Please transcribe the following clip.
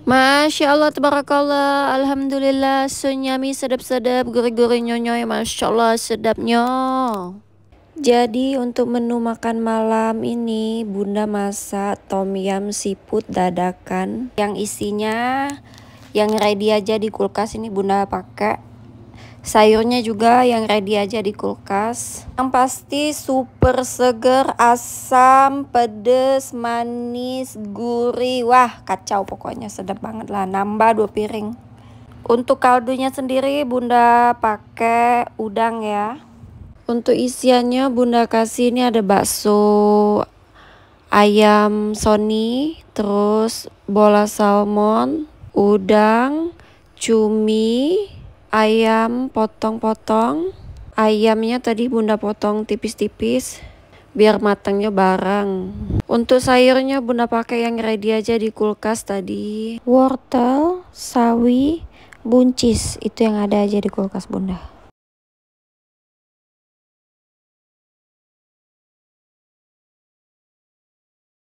Masya Allah, tabarakallah, alhamdulillah, sunyami sedap-sedap, gurih-gurih nyonyoy, masya Allah sedapnya. Jadi untuk menu makan malam ini Bunda masak tom yum seafood dadakan yang isinya yang ready aja di kulkas. Ini Bunda pakai sayurnya juga yang ready aja di kulkas. Yang pasti super seger, asam, pedes, manis, gurih. Wah kacau pokoknya, sedap banget lah. Nambah 2 piring. Untuk kaldunya sendiri Bunda pakai udang ya. Untuk isiannya Bunda kasih ini ada bakso ayam soni, terus bola salmon, udang, cumi, ayam potong-potong. Ayamnya tadi Bunda potong tipis-tipis biar matangnya bareng. Untuk sayurnya Bunda pakai yang ready aja di kulkas tadi. Wortel, sawi, buncis, itu yang ada aja di kulkas Bunda.